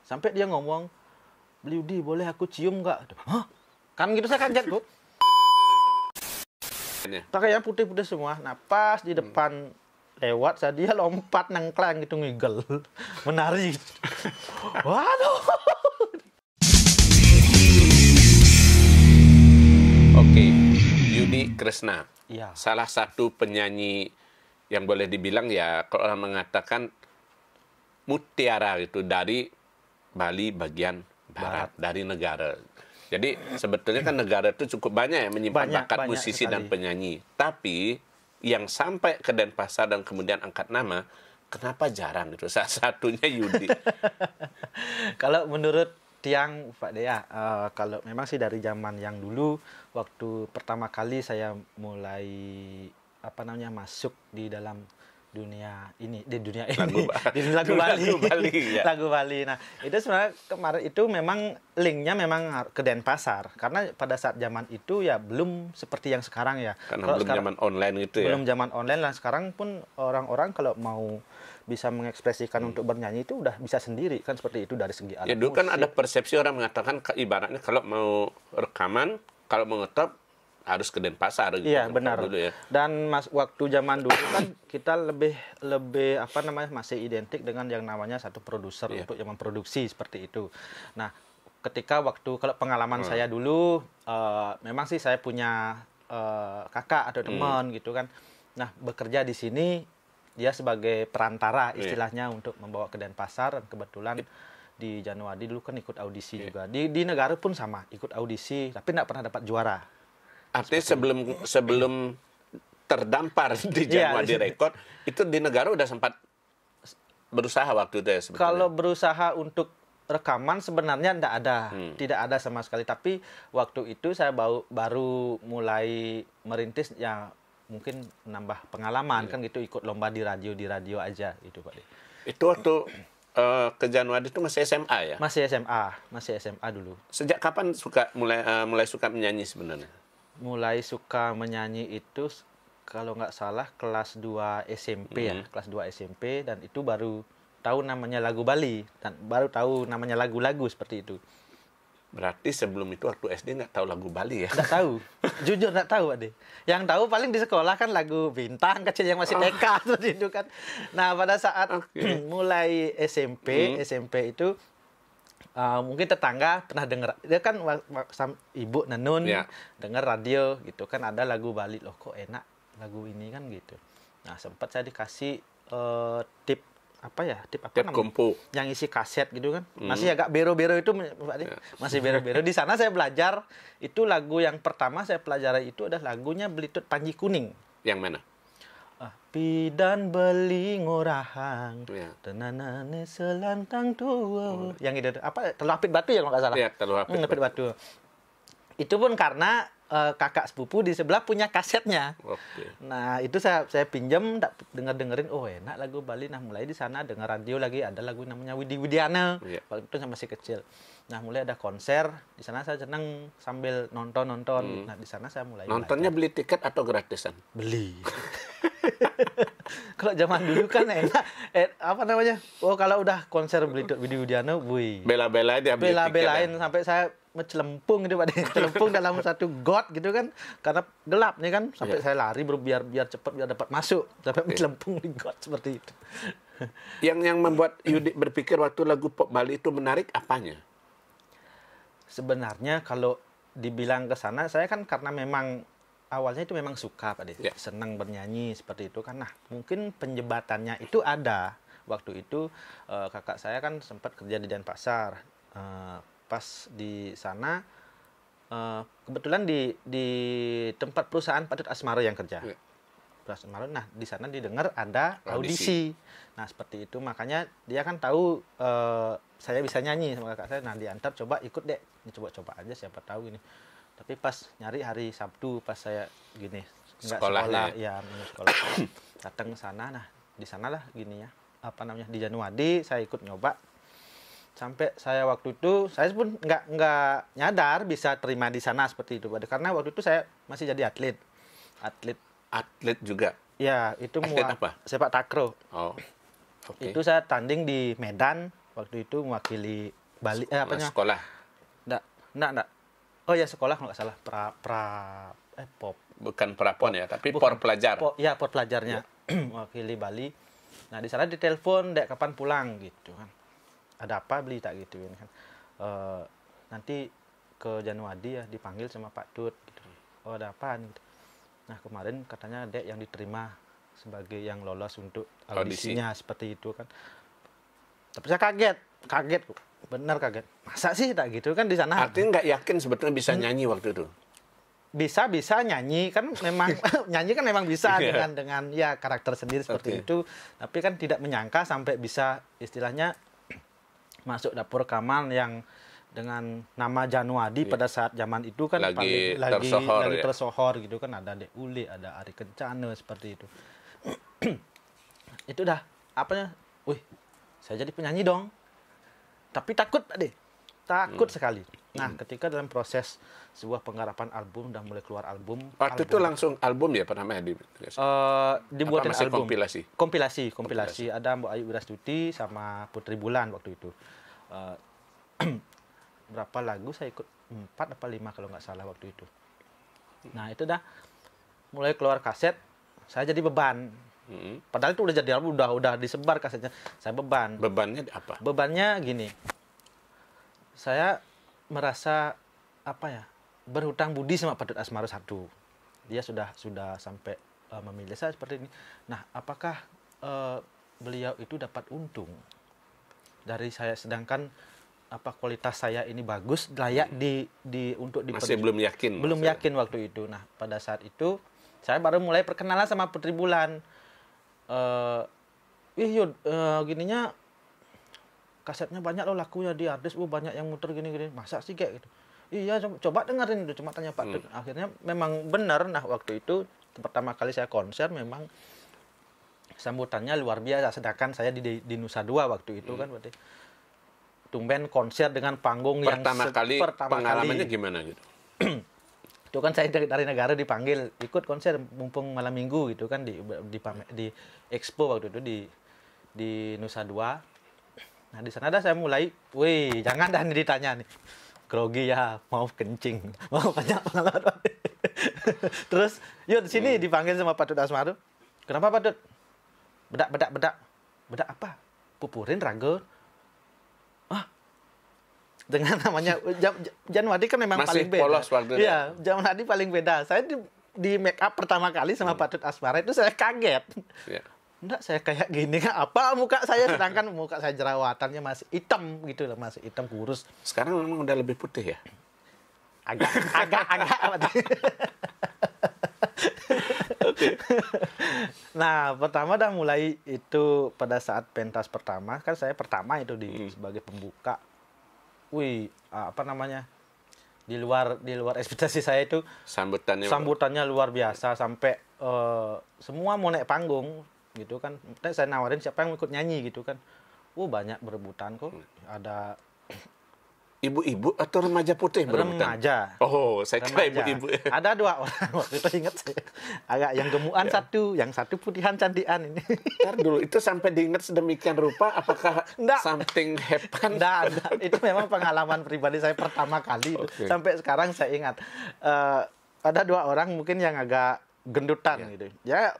Sampai dia ngomong, "Beli Yudi, boleh aku cium nggak?" Hah? Kan gitu saya kaget, Bu. Pakainya putih-putih semua. Nah, pas di depan lewat, saya dia lompat nengklang gitu ngigel. Menari. Waduh. Oke, Yudi Kresna. Iya. Salah satu penyanyi yang boleh dibilang ya, kalau orang mengatakan mutiara gitu dari Bali bagian barat, dari negara. Jadi sebetulnya kan negara itu cukup banyak ya menyimpan bakat Banyak musisi sekali. dan penyanyi. Tapi yang sampai ke Denpasar dan kemudian angkat nama, kenapa jarang gitu? Salah satunya Yudi. Kalau menurut Tiang, Pak Dea, kalau memang sih dari zaman yang dulu, waktu pertama kali saya mulai masuk di dalam dunia ini, di dunia ini, di lagu Bali, Lagu Bali, ya. lagu Bali. Nah, itu sebenarnya kemarin itu memang linknya memang ke Denpasar, karena pada saat zaman itu ya belum seperti yang sekarang ya. Karena Kalau belum zaman online gitu ya. belum zaman online lah. Sekarang pun orang-orang kalau mau bisa mengekspresikan untuk bernyanyi itu udah bisa sendiri kan, seperti itu dari segi alat Ya dulu kan musik. ada persepsi orang mengatakan ibaratnya kalau mau rekaman, kalau mau ngetop harus ke Denpasar gitu. Iya, Kan, benar. dulu ya. Dan waktu zaman dulu kan kita lebih masih identik dengan yang namanya satu produser Iya. untuk yang memproduksi seperti itu. Nah, ketika kalau pengalaman saya dulu, memang sih saya punya kakak atau teman gitu kan. Nah, bekerja di sini dia sebagai perantara istilahnya untuk membawa ke Denpasar, dan kebetulan di Januari dulu kan ikut audisi juga. Di negara pun sama, ikut audisi tapi nggak pernah dapat juara. Artinya sebelum terdampar di Iya, Januari Record, itu di negara udah sempat berusaha waktu itu ya sebetulnya. Kalau berusaha untuk rekaman sebenarnya tidak ada sama sekali. Tapi waktu itu saya baru mulai merintis ya, mungkin menambah pengalaman kan gitu, ikut lomba di radio aja gitu, Pak. Itu waktu ke Januari itu masih SMA ya? Masih SMA dulu. Sejak kapan mulai suka menyanyi sebenarnya? Mulai suka menyanyi itu kalau nggak salah kelas 2 SMP ya, kelas 2 SMP, dan itu baru tahu namanya lagu Bali dan baru tahu namanya lagu-lagu seperti itu. Berarti sebelum itu waktu SD nggak tahu lagu Bali ya? Nggak tahu, jujur nggak tahu, Ade. Yang tahu paling di sekolah kan lagu Bintang Kecil yang masih TK seperti itu kan. Nah, pada saat mulai SMP itu mungkin tetangga pernah dengar, dia kan ibu Nenun dengar radio gitu kan, ada lagu Bali, loh kok enak lagu ini kan gitu. Nah, sempat saya dikasih tip kompo yang isi kaset gitu kan, masih agak bero-bero itu, Pak De. Masih bero-bero. Di sana saya belajar, itu lagu yang pertama saya pelajari itu adalah lagunya Belitut Panji Kuning. Yang mana? Pidan beli ngorahang, Ya. tenanane selantang tua. Yang itu Telur Apit Batu ya kalau nggak salah. Iya, Telur Apit Batu. Itu pun karena kakak sepupu di sebelah punya kasetnya. Oke. Nah, itu saya pinjam, dengerin, oh enak lagu Bali. Nah, mulai di sana dengar radio lagi, ada lagu namanya Widi Widiana. Iya. Waktu itu saya masih kecil. Nah, mulai ada konser, di sana saya senang sambil nonton. Nah, di sana saya mulai Nontonnya belajar. beli tiket atau gratisan? Beli. Kalau zaman dulu kan enak, oh kalau udah konser Widi Widiana, Bela-belain dia beli bela-belain tiket. sampai saya celempung gitu, Pak. Celempung dalam satu got gitu kan, karena gelap nih kan, sampai saya lari biar cepat biar dapat masuk, sampai celempung di got seperti itu. Yang membuat Yudi berpikir waktu lagu pop Bali itu menarik apanya? Sebenarnya kalau dibilang ke sana, saya kan karena memang awalnya itu memang suka, Pak De. Senang bernyanyi seperti itu kan. Nah, mungkin penjebatannya itu ada. Waktu itu kakak saya kan sempat kerja di Denpasar. Pas di sana kebetulan di tempat perusahaan Patut Asmara yang kerja. Asmara. Nah, di sana didengar ada audisi. Nah, seperti itu makanya dia kan tahu saya bisa nyanyi sama kakak saya. Nah, diantar, coba ikut deh. Ini coba-coba aja, siapa tahu ini. Tapi pas nyari hari Sabtu, pas saya gini nggak sekolah, ya sekolah, datang ke sana. Nah, di sanalah gini ya, di Januari saya ikut nyoba. Sampai saya waktu itu saya pun nggak nyadar bisa terima di sana seperti itu, karena waktu itu saya masih jadi atlet juga ya, itu atlet apa? sepak takraw. Oh, okay. Itu saya tanding di Medan waktu itu mewakili Bali sekolah. Enggak. Oh ya sekolah kalau nggak salah pop. Bukan prapon ya, tapi por pelajar. Por pelajarnya. Mewakili Bali. Nah, di sana ditelepon, "Dek, kapan pulang?" gitu kan. "Ada apa, Beli?" tak gituin kan. Nanti ke Januadi ya dipanggil sama Pak Tut gitu. "Oh, ada apa nih?" Gitu. Nah, kemarin katanya Dek yang diterima sebagai yang lolos untuk audisinya seperti itu kan. Tapi saya kaget. Benar kaget. Masa sih tak gitu kan di sana? Artinya nggak yakin sebetulnya bisa nyanyi waktu itu. Bisa nyanyi kan memang nyanyi kan memang bisa dengan ya karakter sendiri seperti itu, tapi kan tidak menyangka sampai bisa istilahnya masuk dapur rekaman yang dengan nama Januadi pada saat zaman itu kan lagi tersohor gitu kan, ada Dek Uli, ada Ari Kencana seperti itu. Itu dah wih, saya jadi penyanyi dong. Tapi takut sekali. Nah, ketika dalam proses sebuah penggarapan album, udah mulai keluar album. Waktu itu langsung album ya pertama ya? Dibuatin album. Kompilasi. Ada Mbak Ayu Wirastuti sama Putri Bulan waktu itu. Berapa lagu saya ikut? 4 apa 5 kalau nggak salah waktu itu. Nah, itu dah mulai keluar kaset, saya jadi beban. Padahal itu udah jadi album, udah disebar kasetnya. Saya beban. Bebannya apa? Bebannya gini. Saya merasa berhutang budi sama Pak Tut Asmara 1. Dia sudah sampai memilih saya seperti ini. Nah, apakah beliau itu dapat untung dari saya, sedangkan kualitas saya ini bagus, layak untuk masih belum yakin. Belum yakin waktu itu. Nah, pada saat itu saya baru mulai perkenalan sama Putri Bulan. Gininya kasetnya banyak loh lakunya di artis, banyak yang muter gini-gini. Masa sih kayak gitu? Iya, coba dengerin itu, cuma tanya Pak Tut. Akhirnya memang benar. Nah, waktu itu pertama kali saya konser memang sambutannya luar biasa. Sedangkan saya di Nusa Dua waktu itu kan berarti tumben konser dengan panggung pertama kali pengalamannya gimana gitu? Itu kan saya dari negara dipanggil ikut konser mumpung malam minggu gitu kan di Expo waktu itu di Nusa Dua. Nah, di sana saya mulai, jangan dah ditanya nih. Grogi ya, mau kencing, mau banyak pengalaman. Terus, di sini dipanggil sama Pak Tut Asmara. "Kenapa Pak Tut?" Bedak. Bedak apa? Pupurin raga. Dengan namanya Januadi kan memang masih paling beda. Polos waktu itu. Iya, Januadi paling beda. Saya di make up pertama kali sama Pak Tut Asmara itu saya kaget. Yeah. Enggak, saya kayak gini kan apa muka saya, sedangkan muka saya jerawatannya masih hitam gitu loh, masih hitam kurus. Sekarang memang udah lebih putih ya? Agak. Nah, pertama dah mulai itu pada saat pentas pertama, kan saya pertama itu sebagai pembuka. Di luar ekspektasi saya itu sambutannya luar biasa, sampai semua mau naik panggung gitu kan. Saya nawarin siapa yang ikut nyanyi gitu kan. Banyak berebutan kok. Ada ibu-ibu atau remaja putih berebutan? Remaja. Oh, saya kira ibu-ibu. Ada 2 orang waktu itu, ingat saya. Agak yang gemukan satu, yang satu putihan cantikan ini. Ntar dulu, itu sampai diingat sedemikian rupa, apakah something happen? Nggak. Itu memang pengalaman pribadi saya pertama kali. Sampai sekarang saya ingat. Ada 2 orang mungkin yang agak gendutan gitu. Ya,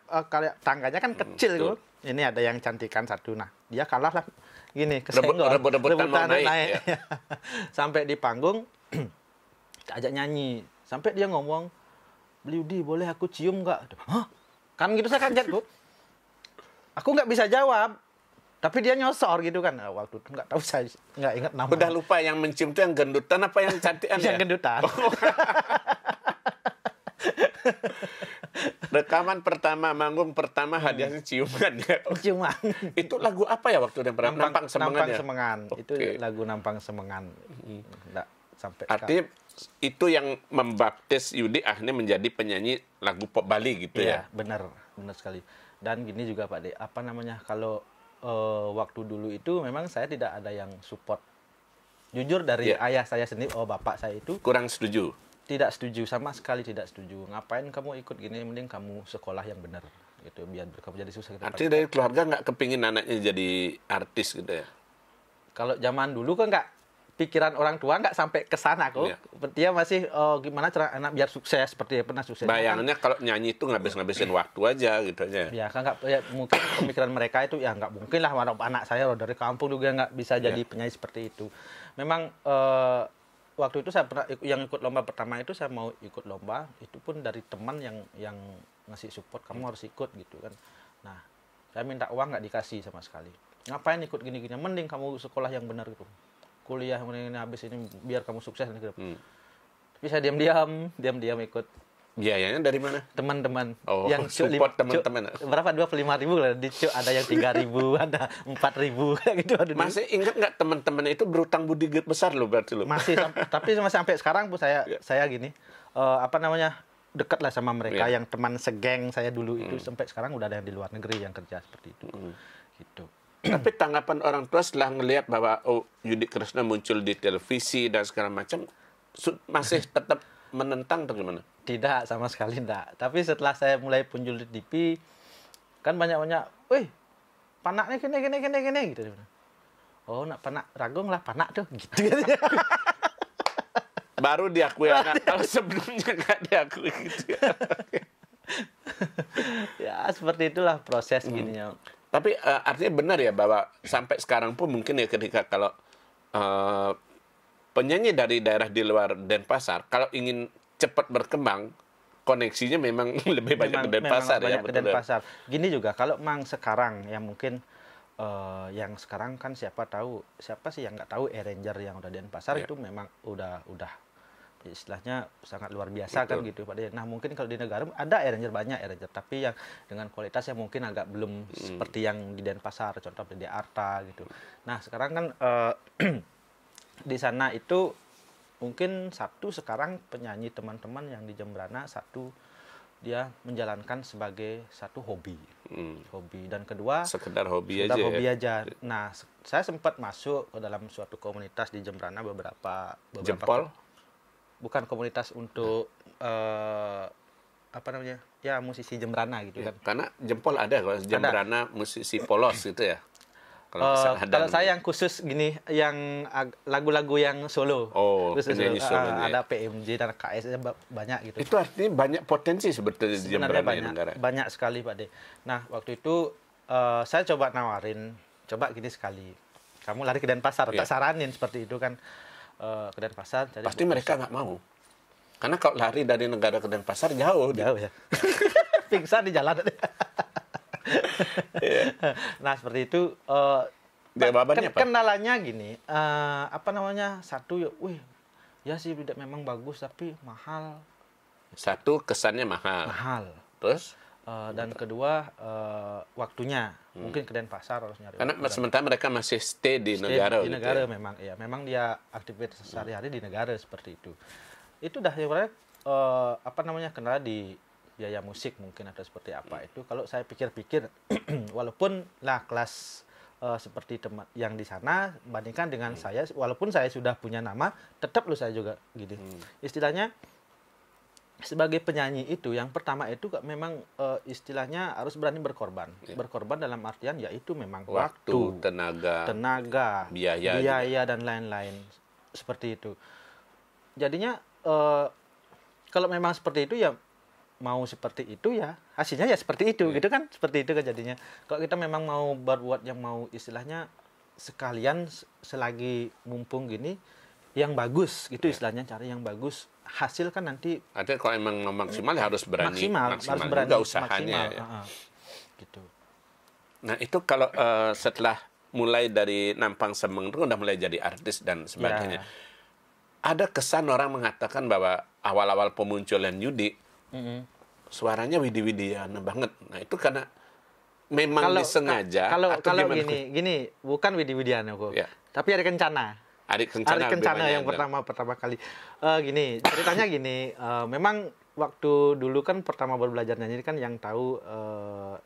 tangganya kan kecil gitu. Ini ada yang cantikan satu. Nah, dia kalah lah. Gini, kesenggol. Rebutan mau naik. Ya. Sampai di panggung, ajak nyanyi. Sampai dia ngomong, "Beliudi, boleh aku cium nggak?" Hah? Kan gitu saya kaget, Bu. Aku nggak bisa jawab. Tapi dia nyosor gitu kan. Waktu itu nggak tahu, saya nggak ingat nama. Udah lupa yang mencium itu yang gendutan apa yang cantikan ya? Yang gendutan. Rekaman pertama, manggung pertama, hadiahnya ciuman ya. Ciuman. Itu lagu apa ya waktu itu? Nampang Semengan. Itu lagu Nampang Semengan. Nggak sampai. Artinya itu yang membaptis Yudi akhirnya menjadi penyanyi lagu pop Bali gitu ya? Iya, benar sekali. Dan gini juga Pak De, kalau waktu dulu itu memang saya tidak ada yang support. Jujur dari ayah saya sendiri, bapak saya itu kurang setuju. Tidak setuju, sama sekali tidak setuju. Ngapain kamu ikut gini, mending kamu sekolah yang benar gitu, biar kamu jadi susah. Artinya dari keluarga nggak kepingin anaknya jadi artis gitu ya? Kalau zaman dulu kan nggak, pikiran orang tua nggak sampai ke sana kok. Iya. Dia masih gimana cara anak biar sukses, seperti pernah sukses. Bayangannya kalau nyanyi itu ngabis-ngabisin waktu aja gitu aja. Ya kan nggak, ya, mungkin pemikiran mereka itu ya nggak mungkin lah anak saya dari kampung juga nggak bisa jadi penyanyi seperti itu. Memang waktu itu saya pernah yang ikut lomba pertama itu, saya mau ikut lomba itu pun dari teman yang ngasih support, kamu harus ikut gitu kan. Nah, saya minta uang nggak dikasih sama sekali. Ngapain ikut gini-gini? Mending kamu sekolah yang benar gitu. Kuliah ini habis ini biar kamu sukses nanti. Tapi saya diam-diam ikut. Biayanya dari mana? Teman-teman yang support teman-teman. Berapa? 25.000 lah. Di Cuk ada yang 3.000, ada 4.000 kayak gitu. Masih ingat nggak teman-teman itu berutang budi besar loh berarti lo? Masih, tapi sampai sekarang pun saya gini, dekat lah sama mereka yang teman segeng saya dulu itu, sampai sekarang udah ada yang di luar negeri yang kerja seperti itu. Gitu. Tapi tanggapan orang tua setelah ngelihat bahwa Yudi Krishna muncul di televisi dan segala macam, masih tetap menentang atau gimana? Tidak, sama sekali tidak. Tapi setelah saya mulai muncul di TV, kan banyak-banyak, wih, panaknya gini gitu. Oh, nak panak ragung lah, panak tuh gitu. Baru diakui anak, kalau sebelumnya nggak diakui gitu. Ya, seperti itulah proses gininya. Tapi artinya benar ya bahwa sampai sekarang pun mungkin ya ketika kalau penyanyi dari daerah di luar Denpasar kalau ingin cepat berkembang, koneksinya memang lebih banyak ke Denpasar ya. Ke Denpasar. Gini juga kalau mang sekarang ya mungkin yang sekarang kan siapa sih yang nggak tahu arranger yang udah di Denpasar itu memang udah istilahnya sangat luar biasa. Betul. Kan gitu Pak De. Nah mungkin kalau di negara ada banyak arranger tapi yang dengan kualitas yang mungkin agak belum seperti yang di Denpasar, contoh di Arta gitu. Nah sekarang kan di sana itu mungkin satu sekarang penyanyi teman-teman yang di Jembrana, satu dia menjalankan sebagai satu hobi, dan kedua sekedar hobi aja. Nah saya sempat masuk ke dalam suatu komunitas di Jembrana beberapa Jempol. Bukan komunitas untuk ya musisi Jembrana gitu kan. Karena Jempol ada kalau Jembrana musisi polos gitu ya. Kalau saya yang khusus gini, yang lagu-lagu yang solo. Penyanyi solo. Ada PMJ dan KS banyak gitu. Itu artinya banyak potensi sebetulnya di Jembrana. Banyak sekali Pak De. Nah waktu itu saya coba nawarin, coba gini sekali, kamu lari ke Denpasar, tak saranin seperti itu kan. Ke Denpasar. Pasti mereka nggak mau. Karena kalau lari dari negara ke Denpasar jauh ya. Pingsan di jalan. Nah seperti itu. Jawabannya apa? Kendalanya gini, satu ya sih memang bagus tapi mahal. Satu kesannya mahal. Terus? Dan kedua waktunya mungkin ke Denpasar harus nyari. Karena sementara mereka masih stay di negara. Di negara gitu ya. Memang dia aktivitas sehari-hari di negara seperti itu. Itu dah sebenarnya kendala di biaya musik mungkin atau seperti apa itu. Kalau saya pikir-pikir, walaupun lah kelas seperti teman yang di sana bandingkan dengan saya, walaupun saya sudah punya nama, tetap saya juga gini. Istilahnya sebagai penyanyi itu yang pertama itu memang istilahnya harus berani berkorban. Berkorban dalam artian yaitu memang waktu, tenaga, biaya dan lain-lain seperti itu. Jadinya kalau memang seperti itu ya mau seperti itu ya hasilnya ya seperti itu gitu kan, seperti itu kan jadinya. Kalau kita memang mau berbuat yang mau istilahnya sekalian selagi mumpung gini yang bagus gitu istilahnya, cari yang bagus. Hasil kan nanti artinya kalau emang maksimal ya harus berani harus berani juga usahanya gitu. Nah itu kalau setelah mulai dari Nampang Semeng itu udah mulai jadi artis dan sebagainya, ada kesan orang mengatakan bahwa awal-awal pemunculan Yudi suaranya Widi-Widiana banget. Nah itu karena memang disengaja. Kalau gini bukan Widi-Widiana kok, tapi ada Kencana. Arik Kencana yang pertama kali. Gini, ceritanya gini, memang waktu dulu kan pertama baru belajar nyanyi kan yang tahu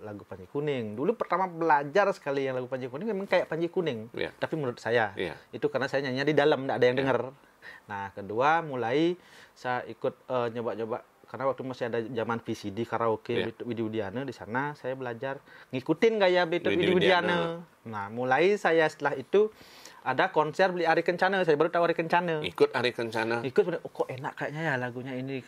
lagu Panji Kuning. Dulu pertama belajar sekali yang lagu Panji Kuning memang kayak Panji Kuning. Tapi menurut saya, itu karena saya nyanyinya di dalam, nggak ada yang dengar. Nah, kedua mulai saya ikut nyoba-nyoba karena waktu masih ada zaman VCD karaoke Widi-Widiana, di sana saya belajar ngikutin gaya Widi-Widiana. Nah, mulai saya setelah itu ada konser beli Ari Kencana, saya baru tahu Ari Kencana. Ikut Ari Kencana. Ikut, oh, kok enak kayaknya ya lagunya ini.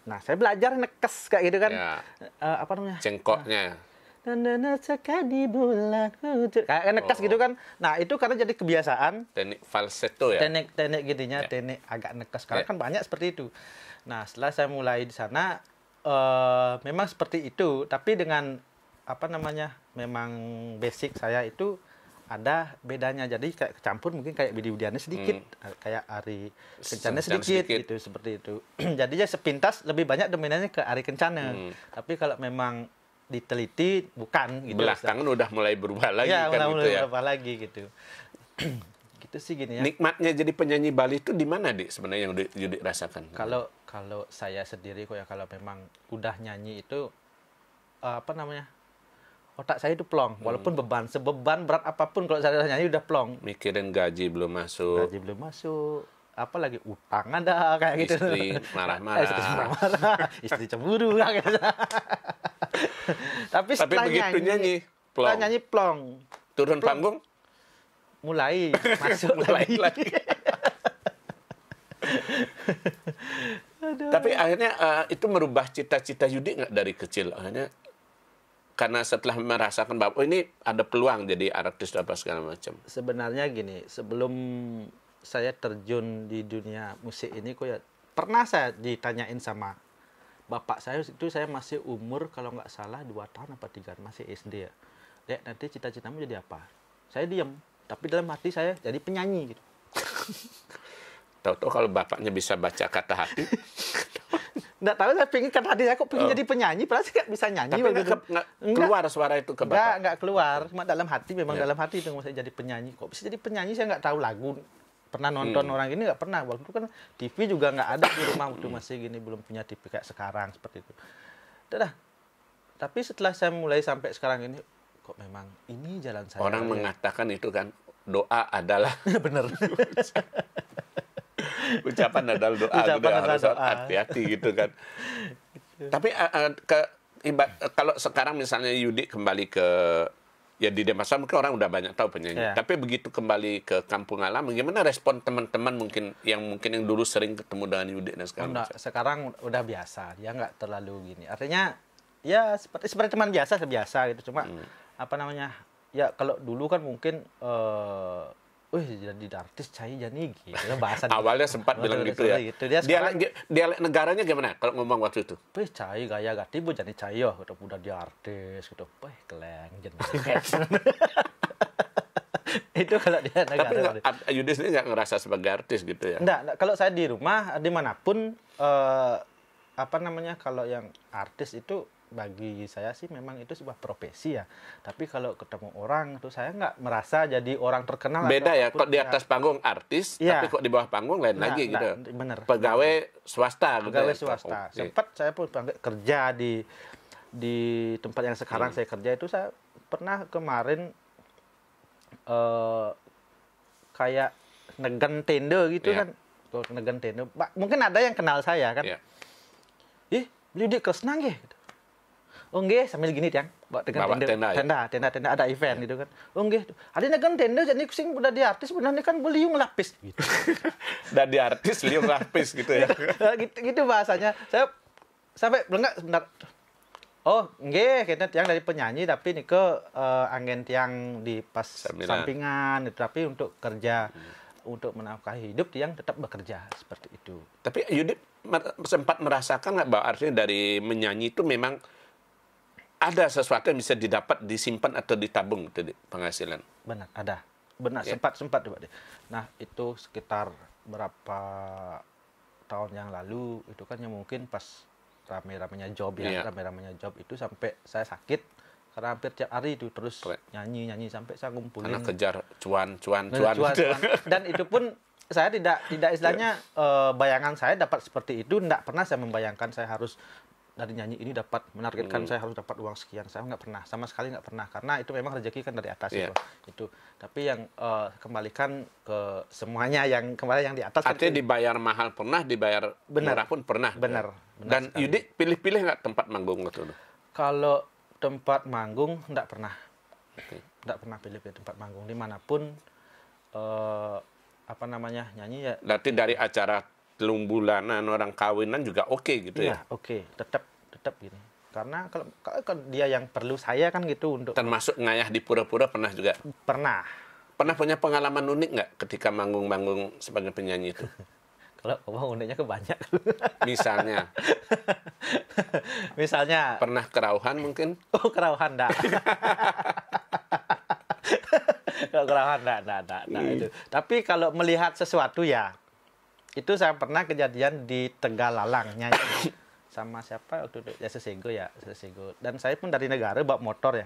Nah, saya belajar nekes kayak gitu kan. Ya. Apa namanya? Cengkoknya. Di bulan kayak nekes gitu kan. Nah, itu karena jadi kebiasaan. Teknik falsetto ya. Teknik gitunya, teknik agak nekes. Karena kan banyak seperti itu. Nah, setelah saya mulai di sana, memang seperti itu. Tapi dengan apa namanya? Memang basic saya itu ada bedanya, jadi kayak kecampur mungkin kayak Bidi Budiana sedikit, kayak Ari Kencana sedikit gitu, seperti itu. Jadinya sepintas lebih banyak dominannya ke Ari Kencana. Tapi kalau memang diteliti bukan gitu. Belakangan udah mulai berubah lagi ya, kan mulai gitu ya. berubah lagi gitu. Gitu sih gini ya. Nikmatnya jadi penyanyi Bali itu di mana sebenarnya yang Yudi rasakan? Kalau saya sendiri kok ya, kalau memang udah nyanyi itu apa namanya? Otak saya itu plong, walaupun sebeban berat apapun kalau saya nyanyi udah plong. Mikirin gaji belum masuk. Gaji belum masuk, apalagi utang ada kayak gitu. Istri marah-marah. Istri cemburu kayak gitu. Tapi setelah begitu nyanyi plong. Nyanyi plong. Turun panggung mulai masuk lagi. Tapi akhirnya itu merubah cita-cita Yudi nggak dari kecil? Akhirnya karena setelah merasakan bahwa ini ada peluang jadi artis apa segala macam. Sebenarnya gini, sebelum saya terjun di dunia musik ini kok ya pernah saya ditanyain sama bapak saya, itu saya masih umur kalau nggak salah 2 tahun apa 3, masih SD ya. Dek, nanti cita-citamu jadi apa? Saya diam, tapi dalam hati saya jadi penyanyi gitu. Tahu-tahu kalau bapaknya bisa baca kata hati. Nggak tahu, saya pengen kata hati saya kok pengen jadi penyanyi, padahal saya nggak bisa nyanyi. Tapi nggak keluar suara itu ke bapak? Nggak keluar, cuma dalam hati, memang dalam hati itu saya jadi penyanyi. Kok bisa jadi penyanyi, saya nggak tahu lagu. Pernah nonton orang ini nggak pernah. Waktu itu kan TV juga nggak ada di rumah, waktu masih gini, belum punya TV kayak sekarang seperti itu. Udah. Tapi setelah saya mulai sampai sekarang ini, kok memang ini jalan saya. Orang mengatakan itu kan doa adalah bener. Ucapan adalah doa, harus hati-hati gitu kan. Tapi kalau sekarang misalnya Yudi kembali ke ya di Denpasar, mungkin orang udah banyak tahu penyanyi. Tapi begitu kembali ke kampung halaman, gimana respon teman-teman mungkin yang dulu sering ketemu dengan Yudi dan sekarang udah biasa, dia nggak terlalu gini. Artinya ya seperti teman biasa gitu. Cuma apa namanya? Ya kalau dulu kan mungkin jadi artis cai jadi gitu bahasa. Awalnya sempat bilang gitu ya. Gitu. Dialek negaranya gimana kalau ngomong waktu itu? Cai gaya gati bu jadi cai yo, udah dia artis gitu. Keleng jadi. Itu kalau dia negara. Tapi Yudi sendiri nggak ngerasa sebagai artis gitu ya? Nggak, kalau saya di rumah dimanapun apa namanya, kalau yang artis itu bagi saya sih memang itu sebuah profesi ya. Tapi kalau ketemu orang tuh saya nggak merasa jadi orang terkenal. Beda ya, kok di atas panggung artis, tapi kok di bawah panggung lain lagi gitu. Bener. Pegawai swasta. Pegawai swasta. Sempat saya pun kerja di tempat yang sekarang saya kerja itu, saya pernah kemarin kayak negen tenda gitu kan. Negen tenda. Mungkin ada yang kenal saya kan. Beli di Kesnang ya. Oh nggih, sambil gini tiang, bawa tenda ada event gitu kan. Oh nggih, ada kan tenda jadi sing udah di artis benar kan beliung lapis gitu. Dan di artis beliung lapis gitu ya. gitu bahasanya. Saya sampai belengak sebentar. Oh nggih, kita tiang dari penyanyi tapi ke angin tiang di pas sampingan itu, tapi untuk kerja untuk menafkahi hidup tiang tetap bekerja seperti itu. Tapi Yudi sempat merasakan nggak bahwa artinya dari menyanyi itu memang ada sesuatu yang bisa didapat, disimpan atau ditabung itu penghasilan? Benar, ada. Benar, sempat. Nah, itu sekitar berapa tahun yang lalu, itu kan yang mungkin pas rame-ramenya job ya, rame-ramenya job itu sampai saya sakit, karena hampir tiap hari itu terus nyanyi sampai saya ngumpulin. Karena kejar cuan. Dan itu pun saya tidak istilahnya bayangan saya dapat seperti itu, tidak pernah saya membayangkan saya harus dari nyanyi ini dapat menargetkan saya harus dapat uang sekian. Saya nggak pernah, sama sekali nggak pernah, karena itu memang rezeki kan dari atas itu. Tapi yang kembalikan ke semuanya yang kembali yang di atas. Artinya dibayar mahal pernah, dibayar murah pun pernah. Benar. Dan Yudi pilih-pilih nggak tempat manggung waktu itu? Kalau tempat manggung nggak pernah. Nggak pernah pilih tempat manggung dimanapun. apa namanya nyanyi ya. Berarti dari acara telung bulanan orang kawinan juga oke gitu Iya, ya? oke, tetap gini. Karena kalau dia yang perlu saya kan gitu untuk Termasuk ngayah di pura-pura pernah juga? pernah. Pernah punya pengalaman unik nggak ketika manggung-manggung sebagai penyanyi itu? Kalau ngomong uniknya kebanyak. Misalnya, Misalnya, pernah kerauhan mungkin? oh kerauhan enggak. Kalau kerauhan enggak itu. Tapi kalau melihat sesuatu ya, itu saya pernah kejadian di Tegalalang nyanyi sama siapa waktu itu ya Sesego. Dan saya pun dari negara bawa motor ya.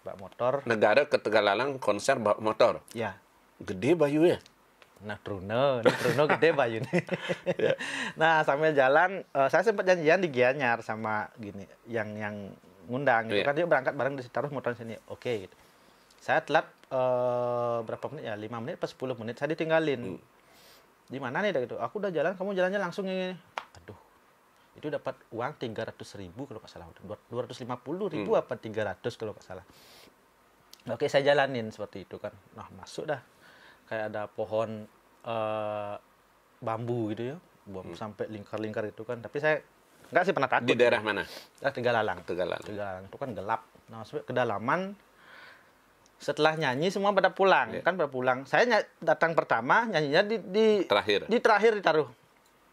Bawa motor. Negara ke Tegalalang konser bawa motor? Ya. Gede Bayu ya? Nah, Truno gede Bayu nih. Nah, sambil jalan, saya sempat janjian di Gianyar sama gini, yang ngundang gitu kan, dia berangkat bareng di taruh motor sini. Oke, gitu. Saya telat berapa menit ya? 5 menit atau 10 menit saya ditinggalin. Di mana nih gitu? Aku udah jalan, kamu jalannya langsung ini. Aduh. Itu dapat uang 300.000 kalau nggak salah. 250.000 apa 300 kalau nggak salah. Oke, saya jalanin seperti itu kan. Nah, masuk dah. Kayak ada pohon bambu gitu ya, sampai lingkar-lingkar itu kan. Tapi saya nggak sih pernah takut. Di daerah mana? Tegalalang. Tegalalang. Tegalalang itu kan gelap. Nah, masuk ke kedalaman. Setelah nyanyi semua pada pulang, kan pada pulang. Saya datang pertama, nyanyinya di terakhir ditaruh.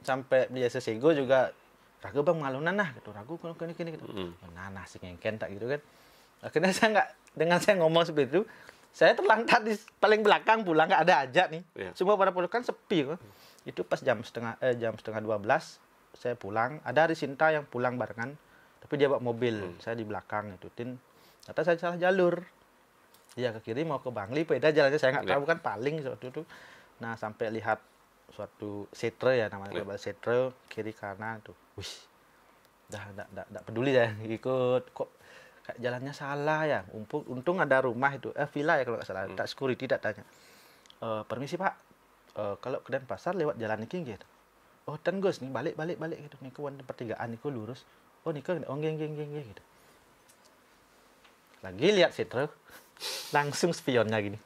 Sampai di Sesego juga, ragu bang malunan nah, gitu. Ragu kini gitu. Nah, si ngengken tak gitu kan. Akhirnya dengan saya ngomong seperti itu, saya terlantar di paling belakang pulang, nggak ada aja nih. Semua pada pulang kan sepi kok. Itu pas jam setengah 12 saya pulang. Ada Risinta yang pulang barengan, tapi dia bawa mobil. Saya di belakang ituin. Ternyata saya salah jalur. Dia ke kiri mau ke Bangli, beda jalannya saya nggak tahu kan paling waktu itu. Nah sampai lihat suatu setre ya namanya setre kiri kanan tuh. Wih, dah peduli ya ikut kok. Kayak jalannya salah ya. Untung ada rumah itu, villa ya kalau nggak salah. Tak security tak tanya. Permisi Pak, kalau ke Denpasar lewat jalan ini gitu. Oh dan Gus nih balik gitu. Nih kawan pertigaan nih lurus. Oh nih kan geng gitu. Lagi lihat setre, langsung spionnya gini.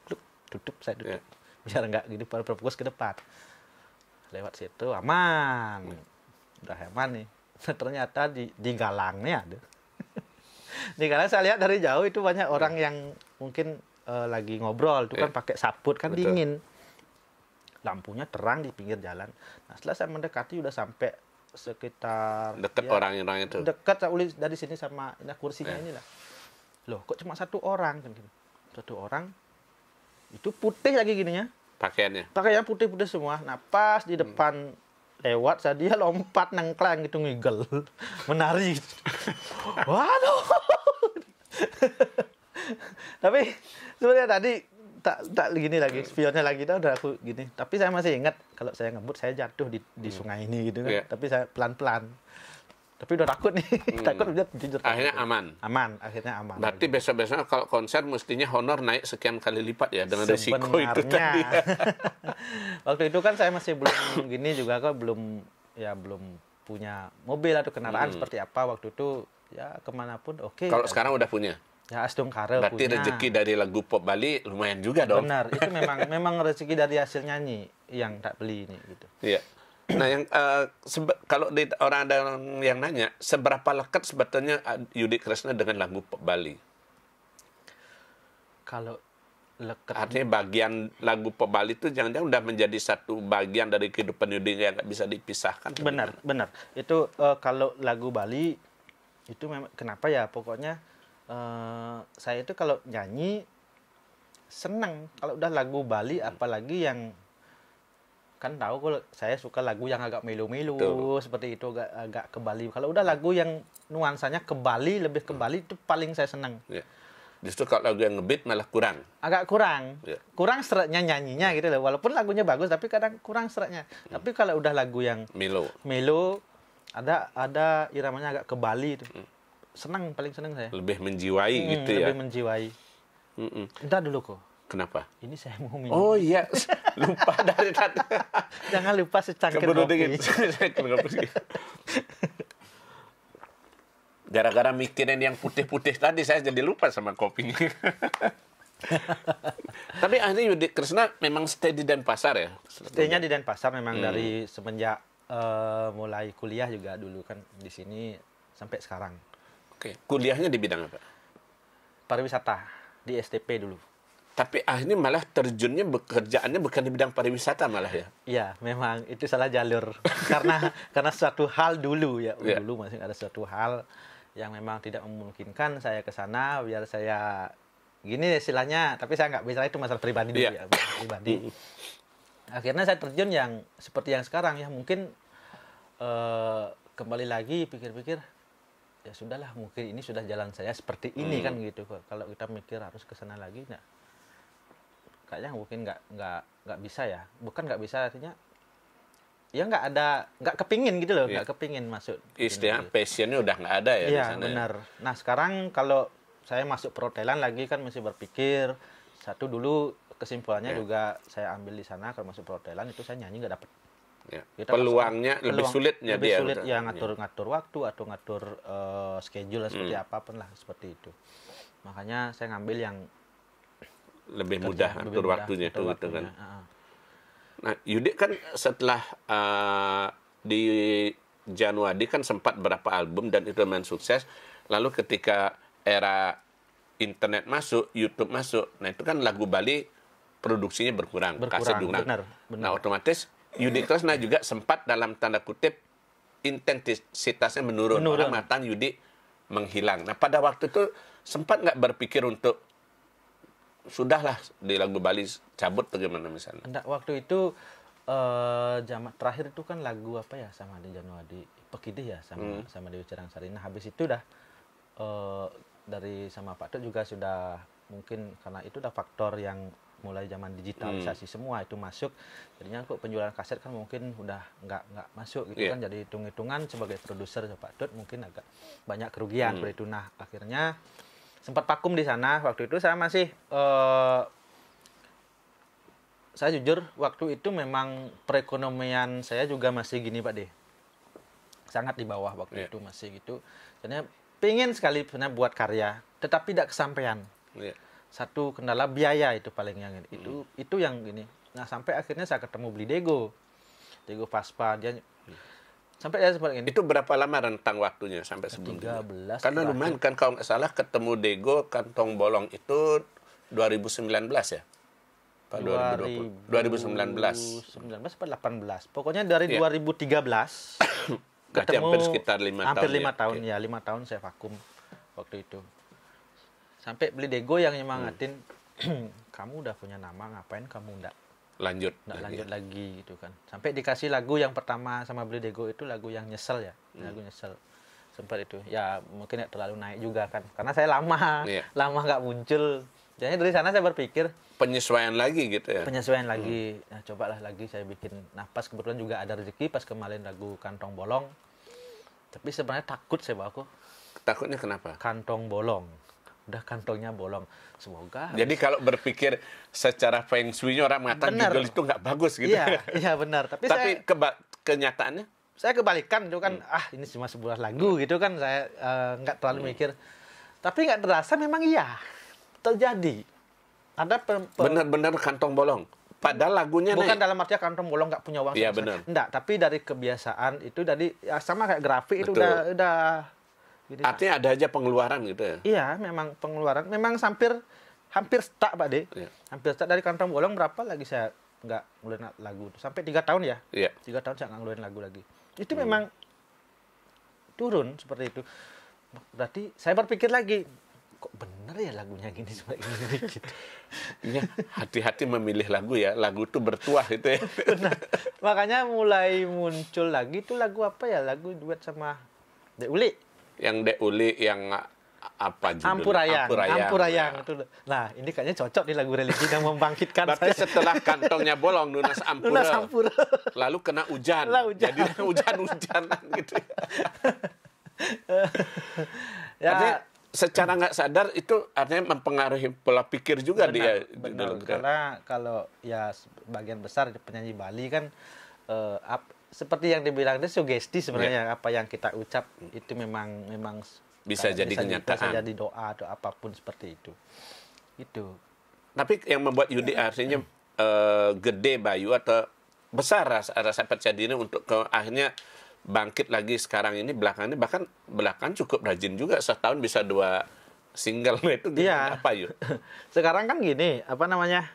Tutup saya tutup. Biar nggak gini fokus ke depan. Lewat situ aman. Udah aman nih. Ternyata di galangnya ada. Nih karena saya lihat dari jauh itu banyak orang yang mungkin lagi ngobrol itu kan pakai saput kan dingin, lampunya terang di pinggir jalan. Nah setelah saya mendekati udah sampai sekitar dekat orang-orang itu, dekat dari sini sama kursinya inilah. Loh kok cuma satu orang kan gitu. Satu orang itu putih lagi gininya pakaiannya putih semua. Nah pas di depan lewat saya dia lompat nengklang gitu ngigel menari gitu. Waduh. Tapi sebenarnya tadi tak gini lagi spionnya lagi udah aku gini. Tapi saya masih ingat kalau saya ngebut saya jatuh di sungai ini gitu kan. Tapi saya pelan-pelan. Tapi udah takut nih. Takut udah jujur. Akhirnya akhirnya aman. Berarti besok-besok kalau konser mestinya honor naik sekian kali lipat ya dengan risiko itu tadi. Waktu itu kan saya masih belum gini juga kok belum punya mobil atau kendaraan seperti apa waktu itu ya kemanapun oke. Kalau sekarang udah punya? Ya Asdong Kare berarti punya. Rezeki dari lagu pop Bali lumayan juga dong. Benar, itu memang rezeki dari hasil nyanyi yang tak beli ini gitu. Iya. Nah, yang kalau orang ada yang nanya, seberapa lekat sebetulnya Yudi Kresna dengan lagu pop Bali? Kalau lekat, artinya bagian lagu pop Bali itu jangan-jangan udah menjadi satu bagian dari kehidupan Yudi yang nggak bisa dipisahkan. Benar. Itu kalau lagu Bali itu memang kenapa ya? Pokoknya saya itu kalau nyanyi senang kalau udah lagu Bali, apalagi yang kan tahu kalau saya suka lagu yang agak melo-melo seperti itu, agak ke Bali. Kalau udah lagu yang nuansanya ke Bali, lebih ke Bali itu paling saya senang. Ya. Justru kalau lagu yang ngebeat malah kurang. Agak kurang. Ya. Kurang seretnya nyanyinya gitu loh. Walaupun lagunya bagus tapi kadang kurang seretnya. Tapi kalau udah lagu yang melo ada iramanya agak ke Bali itu. Senang, paling senang saya. Lebih menjiwai gitu ya. Lebih menjiwai. Entar dulu kok. Kenapa? Ini saya mau minum. Oh iya, lupa dari tadi. Jangan lupa secangkir kopi. Gara-gara mikirin yang putih-putih tadi, saya jadi lupa sama kopinya. Tapi akhirnya Yudi Krisna memang stay di Denpasar ya? Stay-nya di Denpasar memang dari semenjak mulai kuliah juga dulu kan di sini sampai sekarang. Oke, kuliahnya di bidang apa? Pariwisata di STP dulu. Tapi akhirnya malah terjunnya bekerjaannya bukan di bidang pariwisata malah ya? Iya, memang itu salah jalur. karena suatu hal dulu ya, Yeah. dulu masih ada suatu hal yang memang tidak memungkinkan saya ke sana biar saya gini istilahnya, tapi saya nggak bicara itu masalah pribadi dulu Yeah. ya, pribadi. Akhirnya saya terjun yang seperti yang sekarang ya, mungkin kembali lagi pikir-pikir ya sudahlah, mungkin ini sudah jalan saya seperti ini kan gitu. Kalau kita mikir harus ke sana lagi, nah kayaknya mungkin nggak bisa ya, bukan nggak bisa artinya ya nggak kepingin gitu loh, nggak kepingin masuk. Istilah passionnya udah nggak ada ya di Iya sana. benar. Nah sekarang kalau saya masuk perhotelan lagi kan mesti berpikir satu dulu, kesimpulannya juga saya ambil di sana kalau masuk perhotelan itu saya nyanyi nggak dapet. Ya. Kita Peluangnya lebih sulitnya lebih dia. sulit ya ngatur waktu atau ngatur schedule seperti apapun lah seperti itu. Makanya saya ngambil yang lebih mudah atur waktunya itu gitu kan. Nah, Yudi kan setelah di Januari kan sempat berapa album dan itu lumayan sukses. Lalu ketika era internet masuk, YouTube masuk, nah itu kan lagu Bali produksinya berkurang. Kaset berkurang. Benar. Nah, otomatis Yudi Krisna juga sempat dalam tanda kutip intensitasnya menurun. Orang matan Yudi menghilang. Nah, pada waktu itu sempat nggak berpikir untuk sudahlah di lagu Bali cabut bagaimana misalnya? Enggak, waktu itu zaman terakhir itu kan lagu apa ya sama di Januari Pekidih ya sama Dewi Cerangsari. Nah habis itu udah dari sama Pak Tut juga sudah mungkin karena itu udah faktor yang mulai zaman digitalisasi semua itu masuk, jadinya kok penjualan kaset kan mungkin udah nggak masuk gitu kan, jadi hitung-hitungan sebagai produser Pak Tut mungkin agak banyak kerugian seperti itu. Nah akhirnya sempat vakum di sana. Waktu itu saya masih saya jujur waktu itu memang perekonomian saya juga masih gini Pak De, sangat di bawah waktu itu masih gitu. Jadi pengen sekali sebenarnya buat karya tetapi tidak kesampaian. Satu kendala biaya itu paling yang itu yang gini. Nah sampai akhirnya saya ketemu beli Dego Paspa, dia sampai ya seperti ini. Itu berapa lama rentang waktunya sampai sebelum 13. Karena lumayan kan kalau nggak salah ketemu Dego Kantong Bolong itu 2019 ya? Pak 2020. 2019. 19 atau 18. Pokoknya dari 2013 ketemu hampir sekitar 5 tahun. Hampir 5 tahun ya, 5 tahun saya vakum waktu itu. Sampai beli Dego yang nyemangatin kamu udah punya nama, ngapain kamu enggak lanjut lagi gitu kan. Sampai dikasih lagu yang pertama sama beli Dego itu lagu yang Nyesel ya. Lagu Nyesel. Sempat itu. Ya mungkin nggak terlalu naik juga kan. Karena saya lama nggak muncul. Jadi dari sana saya berpikir penyesuaian lagi gitu ya. Penyesuaian lagi. Nah, cobalah lagi saya bikin. Nah, pas kebetulan juga ada rezeki pas kemarin lagu Kantong Bolong. Tapi sebenarnya takut saya bawa. Takutnya kenapa? Kantong bolong. Udah kantongnya bolong. Semoga. Jadi kalau berpikir secara feng shui-nya orang mengatakan judul itu nggak bagus gitu. Iya benar. Tapi kenyataannya? Saya kebalikan itu kan. Ini cuma sebuah lagu gitu kan. Saya nggak terlalu mikir. Tapi nggak terasa memang iya terjadi. Ada benar-benar kantong bolong. Padahal lagunya bukan dalam artinya kantong bolong nggak punya uang. Iya benar. Enggak, tapi dari kebiasaan itu dari ya sama kayak grafik itu udah gitu, artinya ada aja pengeluaran gitu ya? Iya, memang pengeluaran. Memang hampir stuck Pak De. Iya. Hampir stuck dari kantong bolong berapa lagi saya nggak ngeluarin lagu. Sampai 3 tahun ya? Iya. 3 tahun saya nggak ngeluarin lagu lagi. Itu memang turun seperti itu. Berarti saya berpikir lagi, kok bener ya lagunya gini seperti ini gitu. Ya, hati-hati memilih lagu ya. Lagu itu bertuah itu ya. Benar. Makanya mulai muncul lagi itu lagu apa ya? Lagu duet sama Dek Uli. Yang Dek Uli yang apa judulnya? Ampurayang. Itu. Nah, ini kayaknya cocok nih lagu religi yang membangkitkan. Berarti setelah kantongnya bolong, Lunas Ampura. Lalu kena hujan. Jadi hujan-hujanan gitu ya. Artinya secara nggak sadar itu artinya mempengaruhi pola pikir juga dia. Benar. Karena kalau ya bagian besar penyanyi Bali kan seperti yang dibilang itu sugesti sebenarnya apa yang kita ucap itu memang bisa jadi kenyataan. Bisa jadi doa atau apapun seperti itu. Itu. Tapi yang membuat Yudi artinya gede Bayu atau besar rasa percaya diri untuk akhirnya bangkit lagi sekarang ini belakangan ini, bahkan belakangan cukup rajin juga, setahun bisa 2 single itu apa Yu? Sekarang kan gini, apa namanya?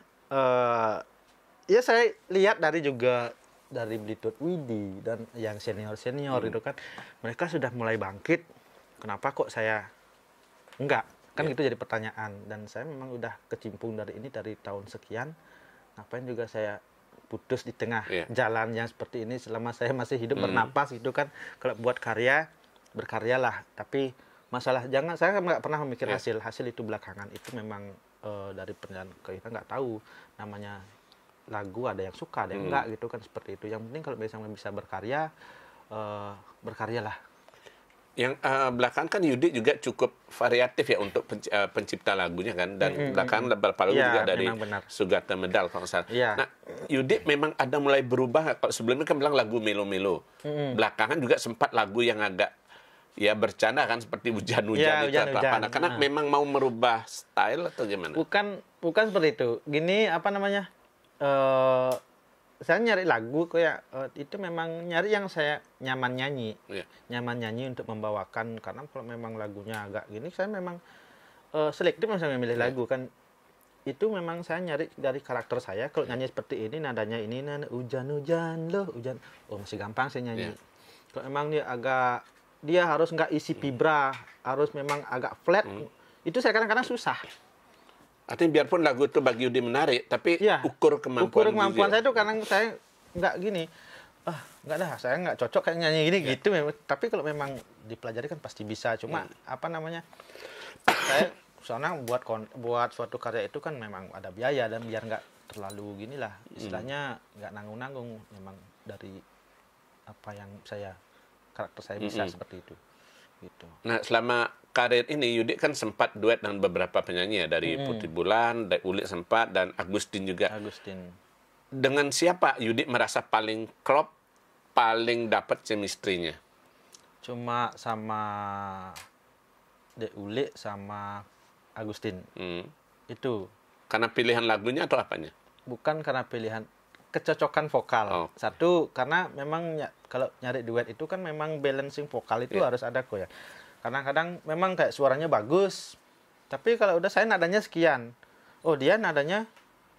Ya saya lihat dari Blitut Widi dan yang senior itu kan mereka sudah mulai bangkit. Kenapa kok saya enggak? Kan itu jadi pertanyaan, dan saya memang udah kecimpung dari ini dari tahun sekian. Ngapain juga saya putus di tengah jalan yang seperti ini selama saya masih hidup bernapas gitu kan. Kalau buat karya, berkaryalah, tapi masalah saya nggak pernah memikir hasil itu belakangan. Itu memang dari perjalanan kita nggak tahu namanya lagu, ada yang suka ada yang enggak gitu kan, seperti itu. Yang penting kalau misalnya bisa berkarya, berkaryalah. Yang belakangan kan Yudi juga cukup variatif ya untuk pencipta lagunya kan, dan belakangan beberapa lagu juga dari Sugata Medal kalau nggak salah. Nah, Yudi memang ada mulai berubah. Kalau sebelumnya kan bilang lagu melo-melo, belakangan juga sempat lagu yang agak ya bercanda kan, seperti hujan-hujan itu atau apa. Nah, karena memang mau merubah style atau gimana? Bukan seperti itu. Gini, apa namanya? Saya nyari lagu kayak itu memang nyari yang saya nyaman nyanyi, untuk membawakan. Karena kalau memang lagunya agak gini, saya memang selektif misalnya memilih lagu kan. Itu memang saya nyari dari karakter saya. Kalau nyanyi seperti ini, nadanya ini, hujan-hujan loh, hujan. Oh, masih gampang saya nyanyi. Kalau memang dia harus nggak isi vibra, harus memang agak flat. Itu saya kadang-kadang susah. Artinya biarpun lagu itu bagi Yudi menarik, tapi ukur kemampuan saya itu kadang saya nggak gini, nggak dah, saya nggak cocok kayak nyanyi gini gitu. Tapi kalau memang dipelajari kan pasti bisa. Cuma apa namanya, saya soalnya buat suatu karya itu kan memang ada biaya, dan biar nggak terlalu gini lah, istilahnya nggak nanggung-nanggung, memang dari apa yang karakter saya bisa seperti itu. Gitu. Nah, selama karir ini Yudi kan sempat duet dengan beberapa penyanyi ya, dari Putri Bulan, dari Ulik sempat, dan Agustin juga. Dengan siapa Yudi merasa paling klop, paling dapat chemistry-nya? Cuma sama Ulik sama Agustin. Itu. Karena pilihan lagunya atau apanya? Bukan karena pilihan, kecocokan vokal. Satu, karena memang kalau nyari duet itu kan memang balancing vokal itu harus ada kok ya. Kadang-kadang memang kayak suaranya bagus, tapi kalau udah saya nadanya sekian, dia nadanya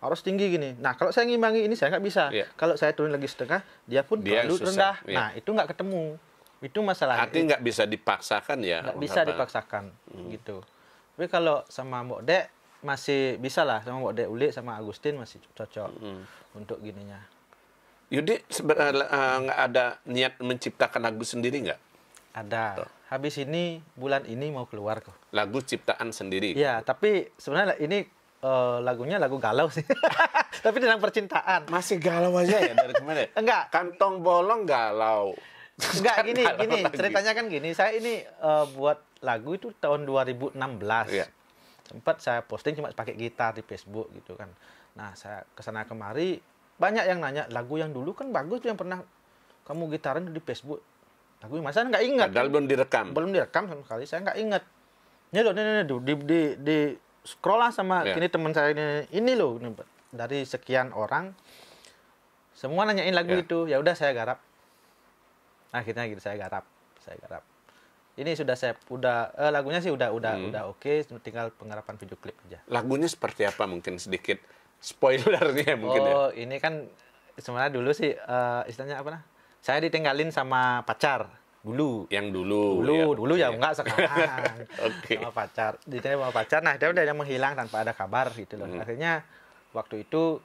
harus tinggi gini. Nah, kalau saya ngimbangi ini saya nggak bisa. Kalau saya turun lagi setengah, dia terlalu rendah. Nah, itu nggak ketemu. Itu masalah. Artinya nggak bisa dipaksakan ya? Nggak bisa dipaksakan, gitu. Tapi kalau sama Mbok Dek masih bisa lah, sama Mbok Dek Ulik sama Agustin masih cocok untuk gininya. Yudi nggak ada niat menciptakan lagu sendiri nggak? Ada. Habis ini, bulan ini mau keluar kok. Lagu ciptaan sendiri? Iya, tapi sebenarnya ini lagunya lagu galau sih. Tapi tentang percintaan. Masih galau aja ya dari kemarin? Enggak. Kantong bolong galau. Enggak, gini. Ceritanya kan gini. Saya ini buat lagu itu tahun 2016. Sempat saya posting cuma pakai gitar di Facebook gitu kan. Nah, saya kesana kemari, banyak yang nanya, lagu yang dulu kan bagus tuh yang pernah kamu gitaran di Facebook. Lagu masa nggak ingat. Padahal kan? belum direkam sama sekali, saya nggak ingat. Ini loh, di scroll lah sama kini teman saya ini loh, dari sekian orang semua nanyain lagu itu. Ya udah saya garap. Akhirnya gitu saya garap. Ini lagunya sih udah oke, tinggal penggarapan video klip aja. Lagunya seperti apa, mungkin sedikit spoilernya mungkin ya. Ini kan sebenarnya dulu sih istilahnya apa nah? Saya ditinggalin sama pacar dulu. Yang dulu ya enggak sekarang. Sama pacar. Ditinggalin sama pacar. Nah, dia udah menghilang tanpa ada kabar gitu loh. Akhirnya waktu itu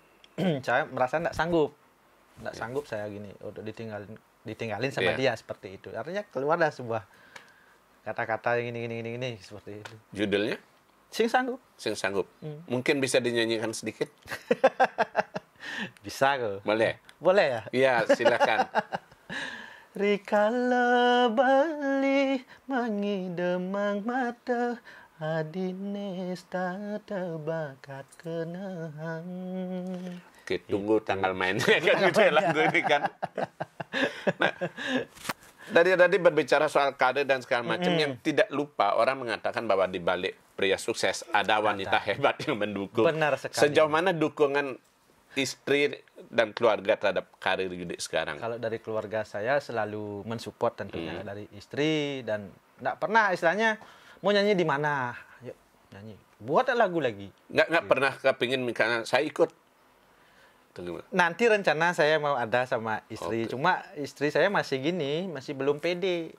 saya merasa enggak sanggup. Saya gini, udah ditinggalin sama dia seperti itu. Artinya keluarlah sebuah kata-kata yang gini seperti itu. Judulnya? Sing Sanggup. Mungkin bisa dinyanyikan sedikit? Bisa kok. Boleh ya? Iya, silakan. Rikala Bali mangidemang mata adines tata bakat kenang. Oke, tunggu tanggal mainnya kan gitu ya lagu ini kan. Nah, Dari tadi berbicara soal karir dan segala macam, yang tidak lupa orang mengatakan bahwa di balik pria sukses ada wanita hebat yang mendukung. Benar sekali. Sejauh mana dukungan istri dan keluarga terhadap karir Yudi sekarang? Kalau dari keluarga saya selalu mensupport tentunya dari istri, dan nggak pernah istilahnya mau nyanyi di mana, yuk nyanyi, buat lagu lagi. Nggak pernah kepingin misalnya saya ikut. Nanti rencana saya mau ada sama istri, cuma istri saya masih gini, masih belum pede,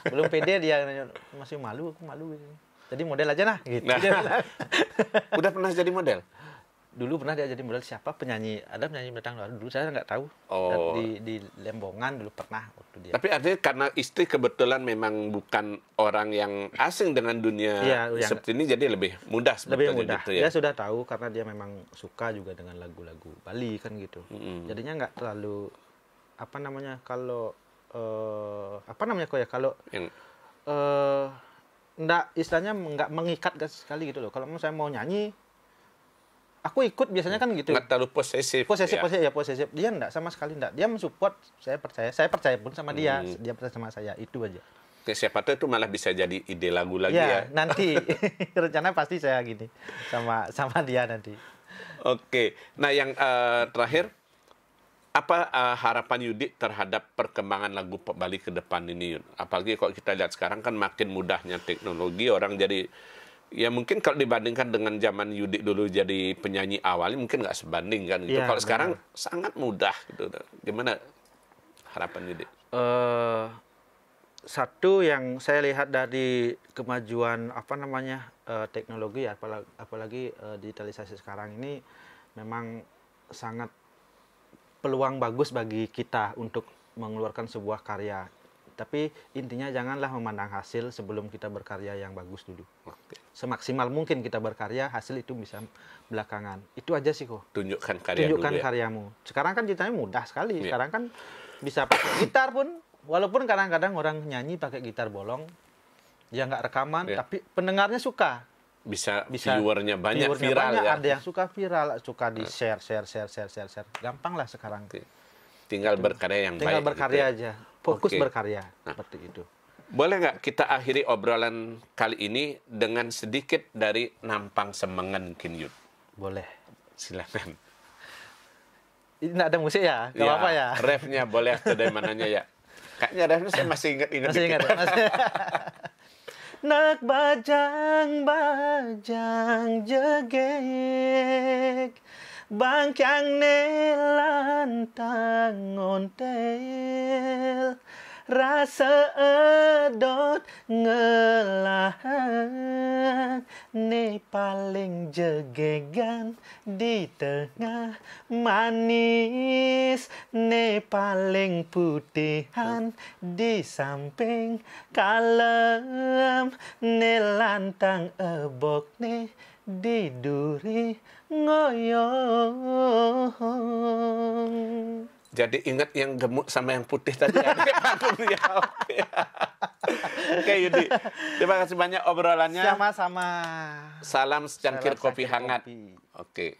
belum pede, dia masih malu, aku malu. Jadi model aja nah, gitu. Nah. Udah pernah jadi model? Dulu pernah dia jadi model, siapa penyanyi, ada penyanyi bintang luar dulu, saya nggak tahu. Di Lembongan dulu pernah waktu dia. Tapi artinya karena istri kebetulan memang bukan orang yang asing dengan dunia seperti ini, jadi lebih mudah sebetulnya. Lebih mudah. Gitu ya? Dia sudah tahu karena dia memang suka juga dengan lagu-lagu Bali kan gitu. Jadinya nggak terlalu apa namanya kalau nggak istilahnya nggak mengikat sekali gitu loh. Kalau saya mau nyanyi, aku ikut biasanya kan gitu. Nggak terlalu posesif. Posesif. Dia enggak, sama sekali enggak. Dia mensupport, saya percaya pun sama dia. Dia percaya sama saya, itu aja. Siapa tahu itu malah bisa jadi ide lagu lagi ya. Nanti rencana pasti saya gini sama dia nanti. Oke. Nah, yang terakhir, apa harapan Yudi terhadap perkembangan lagu pop Bali ke depan ini? Apalagi kalau kita lihat sekarang kan makin mudahnya teknologi, orang jadi ya mungkin kalau dibandingkan dengan zaman Yudi dulu jadi penyanyi awalnya mungkin nggak sebanding kan gitu. Kalau sekarang sangat mudah gitu. Gimana harapan Yudi? Satu yang saya lihat dari kemajuan teknologi, apalagi digitalisasi sekarang ini memang sangat peluang bagus bagi kita untuk mengeluarkan sebuah karya. Tapi intinya janganlah memandang hasil sebelum kita berkarya yang bagus dulu. Semaksimal mungkin kita berkarya, hasil itu bisa belakangan. Itu aja sih kok. Tunjukkan karyamu. Sekarang kan ceritanya mudah sekali. Sekarang kan bisa pakai gitar pun, walaupun kadang-kadang orang nyanyi pakai gitar bolong, ya nggak rekaman, tapi pendengarnya suka. Bisa viewernya banyak, viral ya. Ada yang suka viral, suka di share. Gampang lah sekarang. Tinggal berkarya yang baik. Tinggal berkarya aja. Fokus berkarya. Seperti itu. Boleh nggak kita akhiri obrolan kali ini dengan sedikit dari Nampang Semengen mungkin, Yud? Boleh. Silakan. Ini nggak ada musik ya? Nggak apa-apa ya? Refnya boleh atau dari mananya ya? Kayaknya refnya saya masih ingat. Masih ingat. Nak bajang jegek, bangkyang nelantang ontel, rasa edot ngelahan, ne paling jegegan di tengah manis, ne paling putihan di samping kalem, ne lantang ebok ne di duri ngoyong. Jadi ingat yang gemuk sama yang putih tadi. Oke, Yudi. Terima kasih banyak obrolannya. Sama-sama. Salam secangkir kopi hangat. Oke.